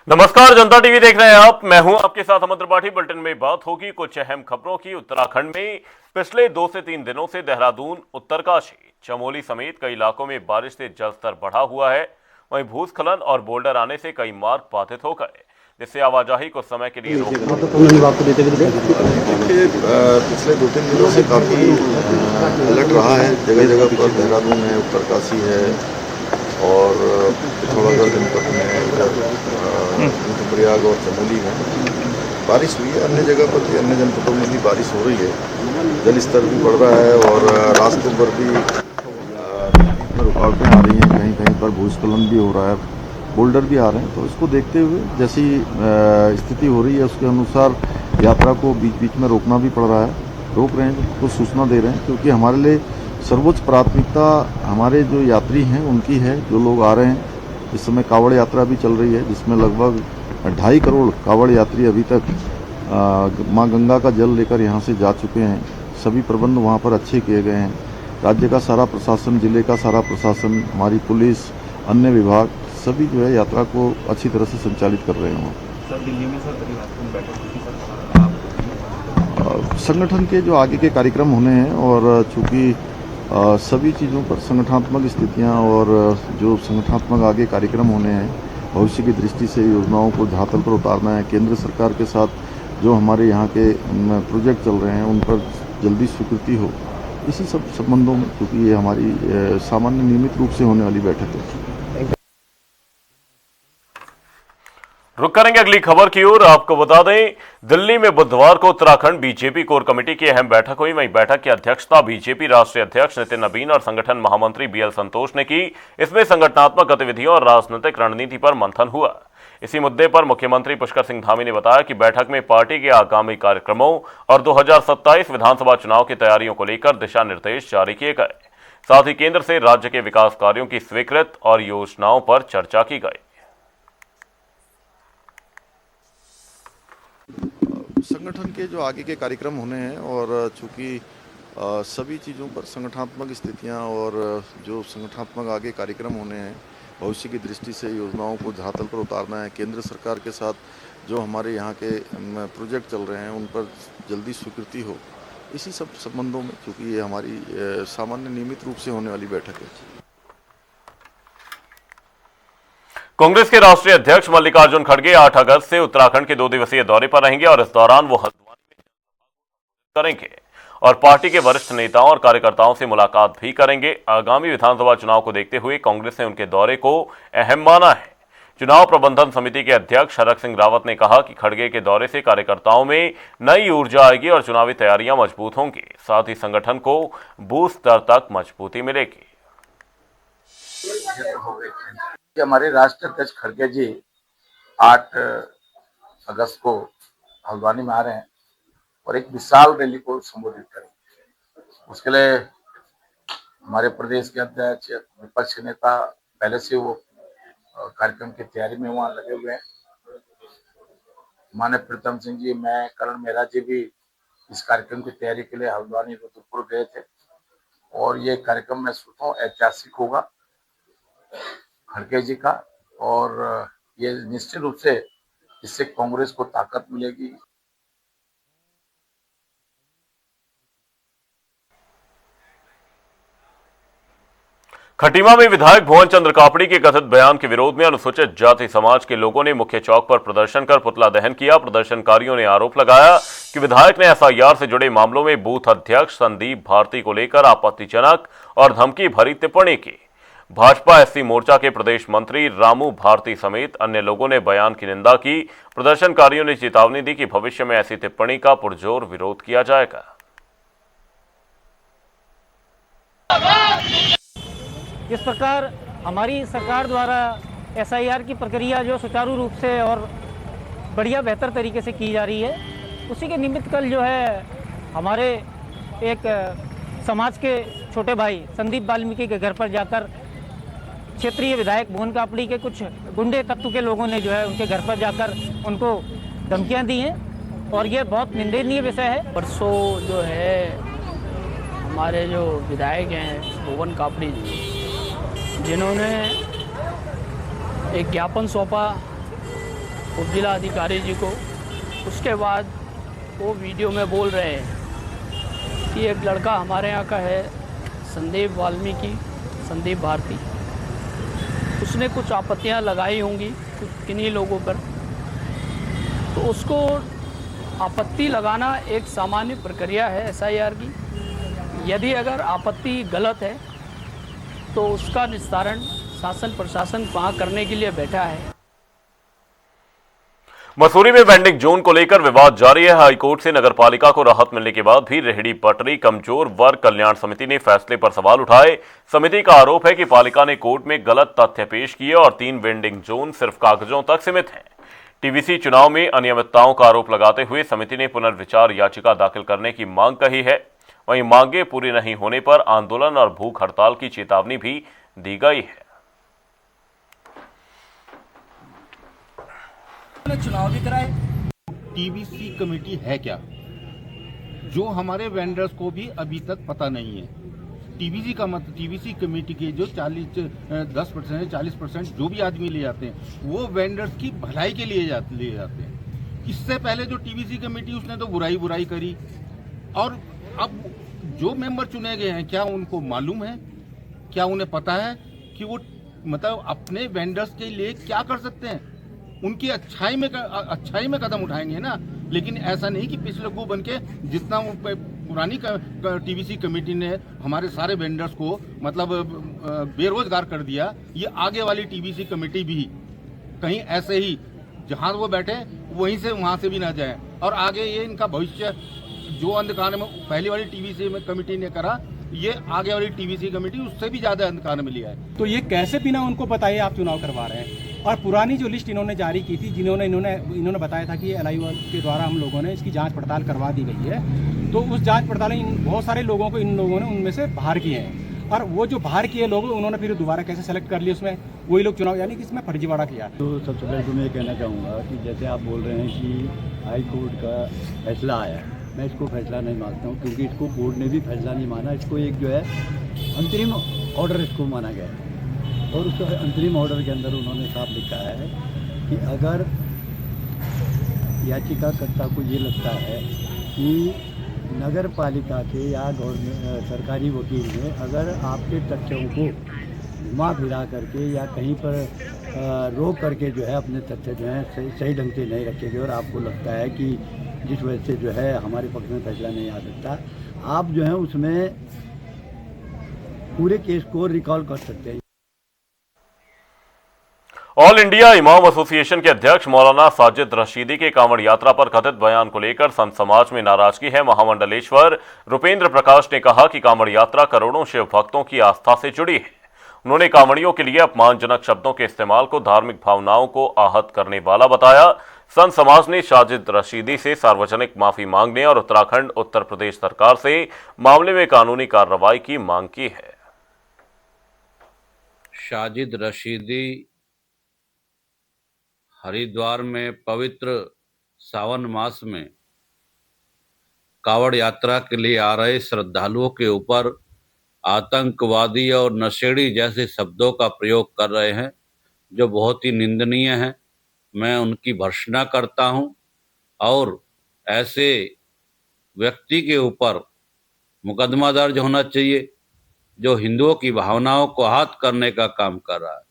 नमस्कार, जनता टीवी देख रहे हैं आप। मैं हूं आपके साथ अमर त्रिपाठी। बुलेटिन में बात होगी कुछ अहम खबरों की। उत्तराखंड में पिछले 2 से 3 दिनों से देहरादून, उत्तरकाशी, चमोली समेत कई इलाकों में बारिश से जलस्तर बढ़ा हुआ है। वहीं भूस्खलन और बोल्डर आने से कई मार्ग बाधित हो गए, जिससे आवाजाही कुछ समय के लिए देखिए, पिछले 2-3 दिनों से काफ़ी अलर्ट रहा है। जगह जगह पर देहरादून है, उत्तरकाशी है और पिथौरागढ़ जनपद में, रुद्रप्रयाग और चमोली में बारिश हुई है। अन्य जगह पर भी, अन्य जनपदों में भी बारिश हो रही है। जल स्तर भी बढ़ रहा है और रास्तों पर भी बीच में रुकावटें आ रही हैं। कहीं कहीं पर भूस्खलन भी हो रहा है, बोल्डर भी आ रहे हैं। तो इसको देखते हुए जैसी स्थिति हो रही है उसके अनुसार यात्रा को बीच बीच में रोकना भी पड़ रहा है। रोक रहे हैं, कुछ सूचना दे रहे हैं, क्योंकि हमारे लिए सर्वोच्च प्राथमिकता हमारे जो यात्री हैं उनकी है, जो लोग आ रहे हैं। इस समय कावड़ यात्रा भी चल रही है, जिसमें लगभग 2.5 करोड़ कावड़ यात्री अभी तक मां गंगा का जल लेकर यहां से जा चुके हैं। सभी प्रबंध वहां पर अच्छे किए गए हैं। राज्य का सारा प्रशासन, जिले का सारा प्रशासन, हमारी पुलिस, अन्य विभाग सभी जो है यात्रा को अच्छी तरह से संचालित कर रहे हैं। सर, दिल्ली में परिवार बैठक हुई थी सर, संगठन के जो आगे के कार्यक्रम होने हैं और चूँकि सभी चीज़ों पर संगठनात्मक स्थितियां और जो संगठनात्मक आगे कार्यक्रम होने हैं, भविष्य की दृष्टि से योजनाओं को धरातल पर उतारना है। केंद्र सरकार के साथ जो हमारे यहाँ के प्रोजेक्ट चल रहे हैं उन पर जल्दी स्वीकृति हो, इसी सब संबंधों में, क्योंकि ये हमारी सामान्य नियमित रूप से होने वाली बैठक है। रुक करेंगे अगली खबर की ओर। आपको बता दें, दिल्ली में बुधवार को उत्तराखंड बीजेपी कोर कमेटी की अहम बैठक हुई। वहीं बैठक की अध्यक्षता बीजेपी राष्ट्रीय अध्यक्ष नितिन नवीन और संगठन महामंत्री बीएल संतोष ने की। इसमें संगठनात्मक गतिविधियों और राजनीतिक रणनीति पर मंथन हुआ। इसी मुद्दे पर मुख्यमंत्री पुष्कर सिंह धामी ने बताया कि बैठक में पार्टी के आगामी कार्यक्रमों और 2027 विधानसभा चुनाव की तैयारियों को लेकर दिशा निर्देश जारी किए गए। साथ ही केंद्र से राज्य के विकास कार्यों की स्वीकृत और योजनाओं पर चर्चा की गई। संगठन के जो आगे के कार्यक्रम होने हैं और चूँकि सभी चीज़ों पर संगठनात्मक स्थितियां और जो संगठनात्मक आगे कार्यक्रम होने हैं, भविष्य की दृष्टि से योजनाओं को धरातल पर उतारना है। केंद्र सरकार के साथ जो हमारे यहाँ के प्रोजेक्ट चल रहे हैं उन पर जल्दी स्वीकृति हो, इसी सब संबंधों में, क्योंकि ये हमारी सामान्य नियमित रूप से होने वाली बैठक है। कांग्रेस के राष्ट्रीय अध्यक्ष मल्लिकार्जुन खड़गे 8 अगस्त से उत्तराखंड के 2 दिवसीय दौरे पर रहेंगे और इस दौरान वो हल्द्वानी में करेंगे और पार्टी के वरिष्ठ नेताओं और कार्यकर्ताओं से मुलाकात भी करेंगे। आगामी विधानसभा चुनाव को देखते हुए कांग्रेस ने उनके दौरे को अहम माना है। चुनाव प्रबंधन समिति के अध्यक्ष हरक सिंह रावत ने कहा कि खड़गे के दौरे से कार्यकर्ताओं में नई ऊर्जा आएगी और चुनावी तैयारियां मजबूत होंगी। साथ ही संगठन को बूथ स्तर तक मजबूती मिलेगी। हमारे राष्ट्रीय अध्यक्ष खड़गे जी 8 अगस्त को हल्द्वानी में आ रहे हैं और एक विशाल रैली को संबोधित करेंगे। उसके लिए हमारे प्रदेश के अध्यक्ष, विपक्ष के नेता पहले से वो कार्यक्रम की तैयारी में वहाँ लगे हुए हैं। माननीय प्रीतम सिंह जी, मैं, करण मेहरा जी भी इस कार्यक्रम की तैयारी के लिए हल्द्वानी, रुद्रपुर गए थे और ये कार्यक्रम मैं सोचता हूँ ऐतिहासिक होगा खड़गे जी का, और ये निश्चित रूप से इससे कांग्रेस को ताकत मिलेगी। खटीमा में विधायक भुवन चंद्र कापड़ी के कथित बयान के विरोध में अनुसूचित जाति समाज के लोगों ने मुख्य चौक पर प्रदर्शन कर पुतला दहन किया। प्रदर्शनकारियों ने आरोप लगाया कि विधायक ने एसआईआर से जुड़े मामलों में बूथ अध्यक्ष संदीप भारती को लेकर आपत्तिजनक और धमकी भरी टिप्पणी की। भाजपा एससी मोर्चा के प्रदेश मंत्री रामू भारती समेत अन्य लोगों ने बयान की निंदा की। प्रदर्शनकारियों ने चेतावनी दी कि भविष्य में ऐसी टिप्पणी का पुरजोर विरोध किया जाएगा। इस प्रकार हमारी सरकार द्वारा एसआईआर की प्रक्रिया जो सुचारू रूप से और बढ़िया बेहतर तरीके से की जा रही है, उसी के निमित्त कल जो है हमारे एक समाज के छोटे भाई संदीप वाल्मीकि के घर पर जाकर क्षेत्रीय विधायक भुवन कापड़ी के कुछ गुंडे तत्व के लोगों ने जो है उनके घर पर जाकर उनको धमकियां दी हैं और ये बहुत निंदनीय विषय है। परसों जो है हमारे जो विधायक हैं भुवन कापड़ी जी, जिन्होंने एक ज्ञापन सौंपा उपजिला अधिकारी जी को। उसके बाद वो वीडियो में बोल रहे हैं कि एक लड़का हमारे यहाँ का है, संदीप वाल्मीकि, संदीप भारती, उसने कुछ आपत्तियाँ लगाई होंगी कुछ किन्हीं लोगों पर। तो उसको आपत्ति लगाना एक सामान्य प्रक्रिया है SIR की। यदि अगर आपत्ति गलत है तो उसका निस्तारण शासन प्रशासन वहाँ करने के लिए बैठा है। मसूरी में वेंडिंग जोन को लेकर विवाद जारी है। हाईकोर्ट से नगरपालिका को राहत मिलने के बाद भी रेहड़ी पटरी कमजोर वर्ग कल्याण समिति ने फैसले पर सवाल उठाए। समिति का आरोप है कि पालिका ने कोर्ट में गलत तथ्य पेश किए और 3 वेंडिंग जोन सिर्फ कागजों तक सीमित हैं। टीवीसी चुनाव में अनियमितताओं का आरोप लगाते हुए समिति ने पुनर्विचार याचिका दाखिल करने की मांग कही है। वहीं मांगे पूरी नहीं होने पर आंदोलन और भूख हड़ताल की चेतावनी भी दी गई है। चुनाव भी कराए। टीवीसी कमेटी है क्या, जो हमारे वेंडर्स को भी अभी तक पता नहीं है। टीवीसी का मतलब टीवीसी कमेटी के जो 10% 40% जो भी आदमी ले जाते हैं वो वेंडर्स की भलाई के लिए ले जाते हैं। इससे पहले जो टीवीसी कमेटी उसने तो बुराई करी, और अब जो मेंबर चुने गए हैं क्या उनको मालूम है, क्या उन्हें पता है कि वो मतलब अपने वेंडर्स के लिए क्या कर सकते हैं। उनकी अच्छाई में कदम उठाएंगे ना, लेकिन ऐसा नहीं कि पिछले को बन के जितना पुरानी टीवीसी कमेटी ने हमारे सारे वेंडर्स को मतलब बेरोजगार कर दिया, ये आगे वाली टीवीसी कमेटी भी कहीं ऐसे ही जहां वो बैठे वहीं से वहां से भी ना जाए, और आगे ये इनका भविष्य जो अंधकार में पहली वाली टीवीसी कमेटी ने करा, ये आगे वाली टीवीसी कमेटी उससे भी ज्यादा अंधकार में लिया है। तो ये कैसे बिना उनको बताए आप चुनाव करवा रहे हैं। और पुरानी जो लिस्ट इन्होंने जारी की थी, इन्होंने बताया था कि LIU के द्वारा हम लोगों ने इसकी जांच पड़ताल करवा दी गई है, तो उस जांच पड़ताल में बहुत सारे लोगों को इन लोगों ने उनमें से बाहर किए हैं, और वो जो बाहर किए लोग उन्होंने फिर दोबारा कैसे सेलेक्ट कर लिए, उसमें वही लोग चुनाव, यानी कि इसमें फर्जीवाड़ा किया। तो सबसे पहले तो मैं ये कहना चाहूँगा कि जैसे आप बोल रहे हैं कि हाई कोर्ट का फैसला आया, मैं इसको फैसला नहीं मानता हूँ, क्योंकि इसको कोर्ट ने भी फैसला नहीं माना। इसको एक जो है अंतरिम ऑर्डर इसको माना गया है, और उस अंतरिम ऑर्डर के अंदर उन्होंने साफ लिखा है कि अगर याचिकाकर्ता को ये लगता है कि नगर पालिका के या गवर्नमेंट सरकारी वकील ने अगर आपके तथ्यों को घुमा फिरा करके या कहीं पर रोक करके जो है अपने तथ्य जो है सही ढंग से नहीं रखे गए, और आपको लगता है कि जिस वजह से जो है हमारे पक्ष में फैसला नहीं आ सकता, आप जो है उसमें पूरे केस को रिकॉल कर सकते हैं। ऑल इंडिया इमाम एसोसिएशन के अध्यक्ष मौलाना साजिद रशीदी के कांवड़ यात्रा पर कथित बयान को लेकर संत समाज में नाराजगी है। महामंडलेश्वर रुपेंद्र प्रकाश ने कहा कि कांवड़ यात्रा करोड़ों शिव भक्तों की आस्था से जुड़ी है। उन्होंने कांवड़ियों के लिए अपमानजनक शब्दों के इस्तेमाल को धार्मिक भावनाओं को आहत करने वाला बताया। संत समाज ने साजिद रशीदी से सार्वजनिक माफी मांगने और उत्तराखंड उत्तर प्रदेश सरकार से मामले में कानूनी कार्रवाई की मांग की है। साजिद रशीदी हरिद्वार में पवित्र सावन मास में कावड़ यात्रा के लिए आ रहे श्रद्धालुओं के ऊपर आतंकवादी और नशेड़ी जैसे शब्दों का प्रयोग कर रहे हैं, जो बहुत ही निंदनीय है। मैं उनकी भर्त्सना करता हूं, और ऐसे व्यक्ति के ऊपर मुकदमा दर्ज होना चाहिए जो हिंदुओं की भावनाओं को आहत करने का काम कर रहा है।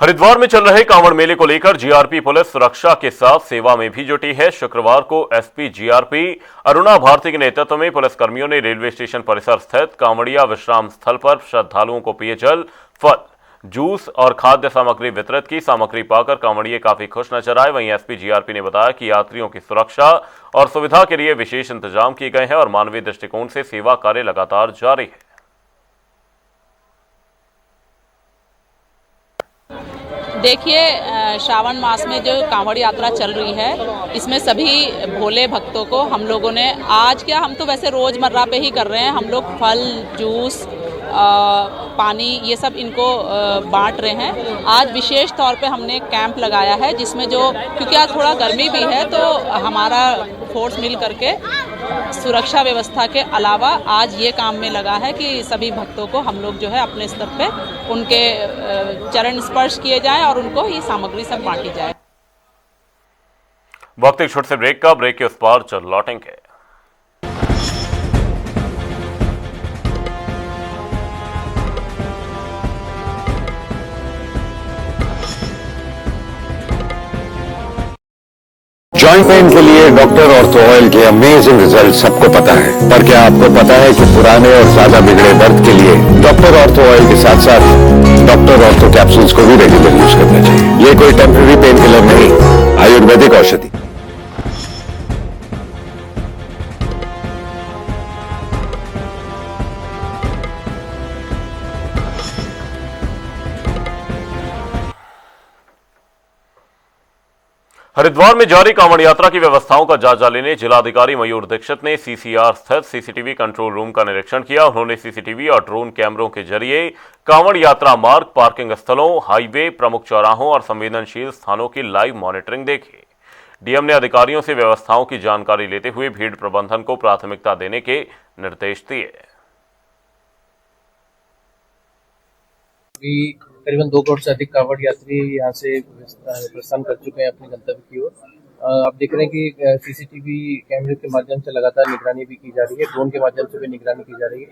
हरिद्वार में चल रहे कांवड़ मेले को लेकर जीआरपी पुलिस सुरक्षा के साथ सेवा में भी जुटी है। शुक्रवार को एसपी जीआरपी अरुणा भारती के नेतृत्व में पुलिसकर्मियों ने रेलवे स्टेशन परिसर स्थित कांवड़िया विश्राम स्थल पर श्रद्धालुओं को पेयजल, फल, जूस और खाद्य सामग्री वितरित की। सामग्री पाकर कांवड़िये काफी खुश नजर आए। वहीं एसपी जीआरपी ने बताया कि यात्रियों की सुरक्षा और सुविधा के लिए विशेष इंतजाम किए गए हैं और मानवीय दृष्टिकोण से सेवा कार्य लगातार जारी है। देखिए, श्रावण मास में जो कांवड़ यात्रा चल रही है, इसमें सभी भोले भक्तों को हम लोगों ने आज क्या, हम तो वैसे रोजमर्रा पे ही कर रहे हैं, हम लोग फल, जूस, पानी ये सब इनको बांट रहे हैं। आज विशेष तौर पे हमने कैंप लगाया है, जिसमें जो क्योंकि आज थोड़ा गर्मी भी है, तो हमारा फोर्स मिल करके सुरक्षा व्यवस्था के अलावा आज ये काम में लगा है कि सभी भक्तों को हम लोग जो है अपने स्तर पे उनके चरण स्पर्श किए जाएं और उनको ये सामग्री सब बांटी जाए। वक्त एक छोटे से ब्रेक का, ब्रेक के उस पार चल लौटेंगे। जॉइंट पेन के लिए डॉक्टर ऑर्थो ऑयल के अमेजिंग रिजल्ट सबको पता है, पर क्या आपको पता है कि पुराने और ज्यादा बिगड़े दर्द के लिए डॉक्टर ऑर्थो ऑयल के साथ साथ डॉक्टर ऑर्थो कैप्सूल्स को भी रेगुलर यूज करना चाहिए। ये कोई टेम्पररी पेन किलर नहीं, आयुर्वेदिक औषधि। हरिद्वार में जारी कांवड़ यात्रा की व्यवस्थाओं का जायजा लेने जिलाधिकारी मयूर दीक्षित ने सीसीआर स्थित सीसीटीवी कंट्रोल रूम का निरीक्षण किया। उन्होंने सीसीटीवी और ड्रोन कैमरों के जरिए कांवड़ यात्रा मार्ग, पार्किंग स्थलों, हाईवे, प्रमुख चौराहों और संवेदनशील स्थानों की लाइव मॉनिटरिंग देखी। डीएम ने अधिकारियों से व्यवस्थाओं की जानकारी लेते हुए भीड़ प्रबंधन को प्राथमिकता देने के निर्देश दिए। करीबन 2 करोड़ से अधिक कांवड़ यात्री यहाँ से प्रस्थान कर चुके हैं अपने गंतव्य की ओर। आप देख रहे हैं कि सीसीटीवी कैमरे के माध्यम से लगातार निगरानी भी की जा रही है, ड्रोन के माध्यम से भी निगरानी की जा रही है।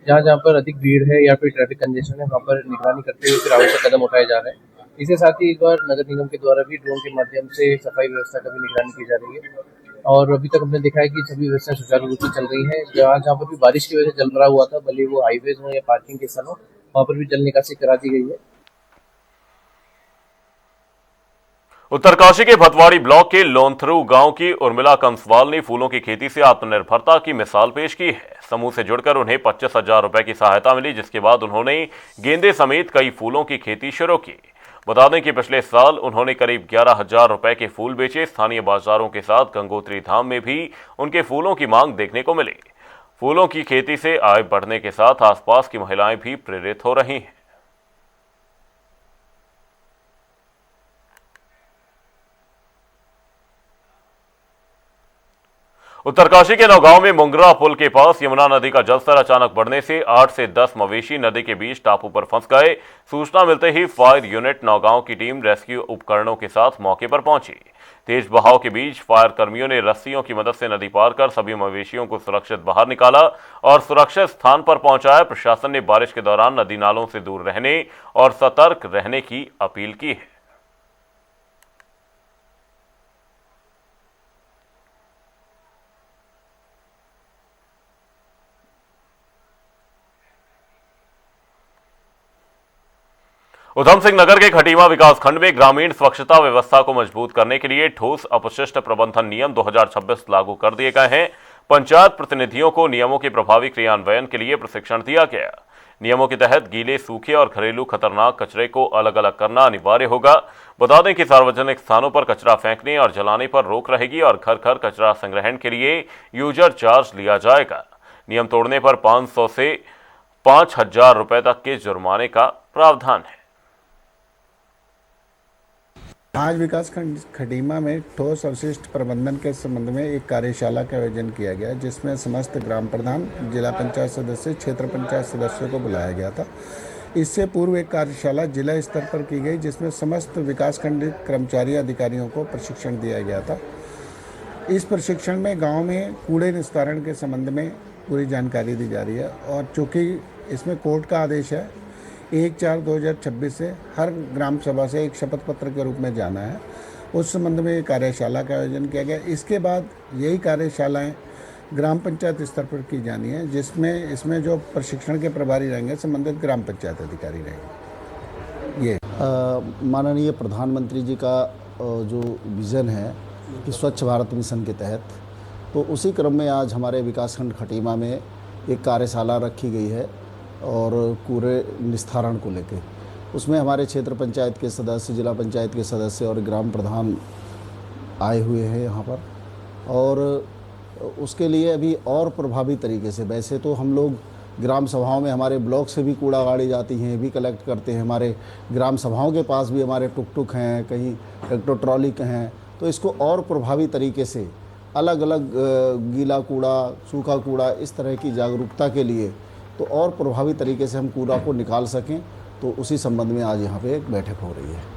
जहाँ जहाँ पर अधिक भीड़ है या फिर ट्रैफिक कंजेशन है वहाँ पर निगरानी करते हुए फिर आवश्यक कदम उठाए जा रहे हैं। इसके साथ ही इस बार नगर निगम के द्वारा भी ड्रोन के माध्यम से सफाई व्यवस्था का भी निगरानी की जा रही है और अभी तक हमने देखा है कि सभी व्यवस्थाएं सुचारू रूप से चल रही है। जहाँ जहाँ पर भी बारिश की वजह से जल रहा हुआ था, भले वो हाईवेज हो या पार्किंग के स्थल हो, वहाँ पर भी जल निकासी करा दी गई है। उत्तरकाशी के भतवाड़ी ब्लॉक के लोनथरू गांव की उर्मिला कंसवाल ने फूलों की खेती से आत्मनिर्भरता की मिसाल पेश की है। समूह से जुड़कर उन्हें 25,000 रुपए की सहायता मिली, जिसके बाद उन्होंने गेंदे समेत कई फूलों की खेती शुरू की। बता दें कि पिछले साल उन्होंने करीब 11,000 रुपए के फूल बेचे। स्थानीय बाजारों के साथ गंगोत्री धाम में भी उनके फूलों की मांग देखने को मिली। फूलों की खेती से आय बढ़ने के साथ आसपास की महिलाएं भी प्रेरित हो रही हैं। उत्तरकाशी के नौगांव में मुंगरा पुल के पास यमुना नदी का जलस्तर अचानक बढ़ने से 8 से 10 मवेशी नदी के बीच टापू पर फंस गए। सूचना मिलते ही फायर यूनिट नौगांव की टीम रेस्क्यू उपकरणों के साथ मौके पर पहुंची। तेज बहाव के बीच फायर कर्मियों ने रस्सियों की मदद से नदी पार कर सभी मवेशियों को सुरक्षित बाहर निकाला और सुरक्षित स्थान पर पहुंचाया। प्रशासन ने बारिश के दौरान नदी नालों से दूर रहने और सतर्क रहने की अपील की है। उधम सिंह नगर के खटीमा विकास खंड में ग्रामीण स्वच्छता व्यवस्था को मजबूत करने के लिए ठोस अपशिष्ट प्रबंधन नियम 2026 लागू कर दिए गए हैं। पंचायत प्रतिनिधियों को नियमों के प्रभावी क्रियान्वयन के लिए प्रशिक्षण दिया गया। नियमों के तहत गीले, सूखे और घरेलू खतरनाक कचरे को अलग अलग करना अनिवार्य होगा। बता दें कि सार्वजनिक स्थानों पर कचरा फेंकने और जलाने पर रोक रहेगी और घर घर कचरा संग्रहण के लिए यूजर चार्ज लिया जाएगा। नियम तोड़ने पर 500 से 5,000 रुपए तक के जुर्माने का प्रावधान है। आज विकासखंड खटीमा में ठोस अवशिष्ट प्रबंधन के संबंध में एक कार्यशाला का आयोजन किया गया, जिसमें समस्त ग्राम प्रधान, जिला पंचायत सदस्य, क्षेत्र पंचायत सदस्यों को बुलाया गया था। इससे पूर्व एक कार्यशाला जिला स्तर पर की गई, जिसमें समस्त विकासखंड कर्मचारी अधिकारियों को प्रशिक्षण दिया गया था। इस प्रशिक्षण में गाँव में कूड़े निस्तारण के संबंध में पूरी जानकारी दी जा रही है और चूँकि इसमें कोर्ट का आदेश है 1/4/2026 से हर ग्राम सभा से एक शपथ पत्र के रूप में जाना है, उस संबंध में कार्यशाला का आयोजन किया गया। इसके बाद यही कार्यशालाएं ग्राम पंचायत स्तर पर की जानी है, जिसमें इसमें जो प्रशिक्षण के प्रभारी रहेंगे संबंधित ग्राम पंचायत अधिकारी रहेंगे। ये माननीय प्रधानमंत्री जी का जो विज़न है कि स्वच्छ भारत मिशन के तहत, तो उसी क्रम में आज हमारे विकासखंड खटीमा में एक कार्यशाला रखी गई है और कूड़े निस्तारण को लेके उसमें हमारे क्षेत्र पंचायत के सदस्य, जिला पंचायत के सदस्य और ग्राम प्रधान आए हुए हैं यहाँ पर। और उसके लिए अभी और प्रभावी तरीके से, वैसे तो हम लोग ग्राम सभाओं में हमारे ब्लॉक से भी कूड़ा गाड़ी जाती हैं, भी कलेक्ट करते हैं, हमारे ग्राम सभाओं के पास भी हमारे टुक टुक हैं, कहीं ट्रैक्टर ट्रॉली के हैं, तो इसको और प्रभावी तरीके से अलग अलग गीला कूड़ा, सूखा कूड़ा, इस तरह की जागरूकता के लिए तो और प्रभावी तरीके से हम कूड़ा को निकाल सकें, तो उसी संबंध में आज यहाँ पे एक बैठक हो रही है।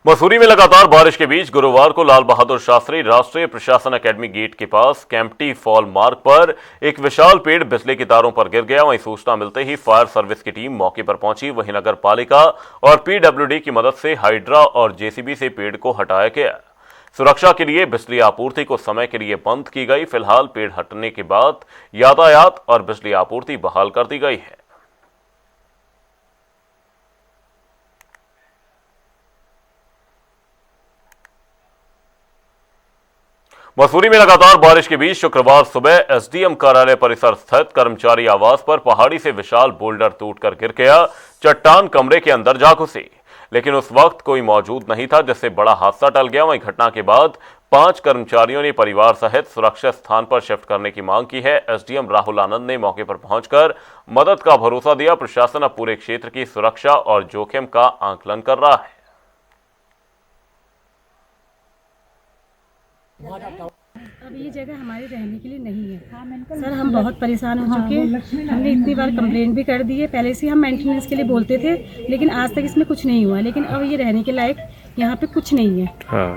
मसूरी में लगातार बारिश के बीच गुरुवार को लाल बहादुर शास्त्री राष्ट्रीय प्रशासन अकेडमी गेट के पास कैंपटी फॉल मार्ग पर एक विशाल पेड़ बिजली की तारों पर गिर गया। वहीं सूचना मिलते ही फायर सर्विस की टीम मौके पर पहुंची। वहीं नगर पालिका और पीडब्ल्यूडी की मदद से हाइड्रा और जेसीबी से पेड़ को हटाया गया। सुरक्षा के लिए बिजली आपूर्ति को समय के लिए बंद की गई। फिलहाल पेड़ हटने के बाद यातायात और बिजली आपूर्ति बहाल कर दी गई है। मसूरी में लगातार बारिश के बीच शुक्रवार सुबह एसडीएम कार्यालय परिसर स्थित कर्मचारी आवास पर पहाड़ी से विशाल बोल्डर टूटकर गिर गया। चट्टान कमरे के अंदर जा घुसी, लेकिन उस वक्त कोई मौजूद नहीं था, जिससे बड़ा हादसा टल गया। वहीं घटना के बाद 5 कर्मचारियों ने परिवार सहित सुरक्षित स्थान पर शिफ्ट करने की मांग की है। एसडीएम राहुल आनंद ने मौके पर पहुंचकर मदद का भरोसा दिया। प्रशासन अब पूरे क्षेत्र की सुरक्षा और जोखिम का आंकलन कर रहा है। अब ये जगह हमारे रहने के लिए नहीं है सर। हम बहुत परेशान हो चुके हैं। हमने इतनी बार कंप्लेंट भी कर दी है। पहले से हम मेंटेनेंस के लिए बोलते थे, लेकिन आज तक इसमें कुछ नहीं हुआ। लेकिन अब ये रहने के लायक यहाँ पे कुछ नहीं है।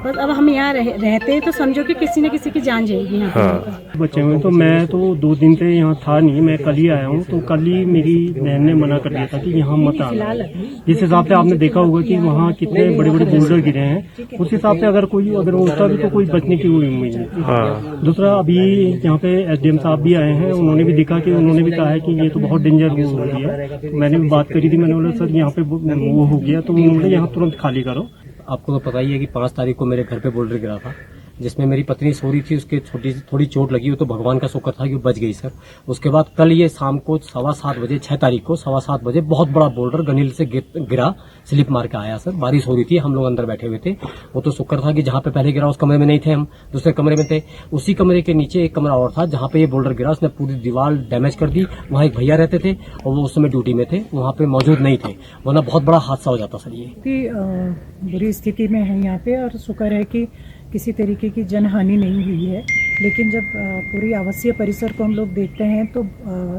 बस अब हम यहाँ रहते हैं तो समझो कि किसी न किसी की जान जाएगी यहाँ पे। बच्चे हुए तो मैं तो 2 दिन से यहाँ था नहीं, मैं कल ही आया हूँ। तो कल ही मेरी बहन ने मना कर दिया था कि यहाँ मत आना। जिस हिसाब से आपने देखा होगा कि वहाँ कितने बड़े बड़े बोल्डर गिरे हैं, उस हिसाब से अगर होता भी तो कोई बचने की कोई उम्मीद नहीं। दूसरा, अभी यहाँ पे एसडीएम साहब भी आए हैं, उन्होंने भी देखा कि उन्होंने भी कहा है कि ये तो बहुत डेंजर हो रही है। मैंने भी बात करी थी, मैंने बोला सर यहाँ पे वो हो गया, तो उन्होंने यहाँ तुरंत खाली करो। आपको तो पता ही है कि 5 तारीख को मेरे घर पे बोल्डर गिरा था, जिसमें मेरी पत्नी सो रही थी। उसके थोड़ी चोट लगी, तो भगवान का शुक्र था कि वो बच गई सर। उसके बाद कल ये शाम को 7:15 बजे, 6 तारीख को 7:15 बजे बहुत बड़ा बोल्डर गनील से गिरा, स्लिप मार के आया सर। बारिश हो रही थी, हम लोग अंदर बैठे हुए थे। वो तो शुक्र था कि जहाँ पे पहले गिरा उस कमरे में नहीं थे, हम दूसरे कमरे में थे। उसी कमरे के नीचे एक कमरा और था जहाँ पे ये बोल्डर गिरा, उसने पूरी दीवार डैमेज कर दी। वहाँ एक भैया रहते थे और वो उस समय ड्यूटी में थे, वहाँ पे मौजूद नहीं थे, वरना बहुत बड़ा हादसा हो जाता सर। ये बुरी स्थिति में है यहाँ पे, और शुक्र है कि किसी तरीके की जनहानि नहीं हुई है। लेकिन जब पूरी आवासीय परिसर को हम लोग देखते हैं तो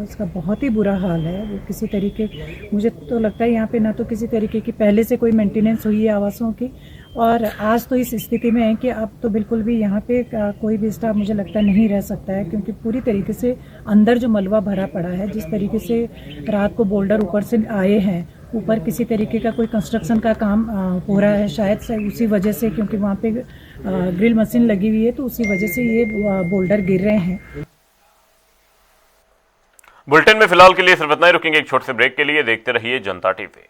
इसका बहुत ही बुरा हाल है। वो किसी तरीके, मुझे तो लगता है यहाँ पे ना तो किसी तरीके की पहले से कोई मेंटेनेंस हुई है आवासों की, और आज तो इस स्थिति में है कि अब तो बिल्कुल भी यहाँ पे कोई भी स्टाफ मुझे लगता नहीं रह सकता है, क्योंकि पूरी तरीके से अंदर जो मलबा भरा पड़ा है, जिस तरीके से रात को बोल्डर ऊपर से आए हैं, ऊपर किसी तरीके का कोई कंस्ट्रक्शन का काम हो रहा है शायद से, उसी वजह से, क्योंकि वहाँ पे ग्रिल मशीन लगी हुई है, तो उसी वजह से ये बोल्डर गिर रहे हैं। बुलेटिन में फिलहाल के लिए सिर्फ इतना ही। रुकेंगे एक छोटे से ब्रेक के लिए। देखते रहिए जनता टीवी।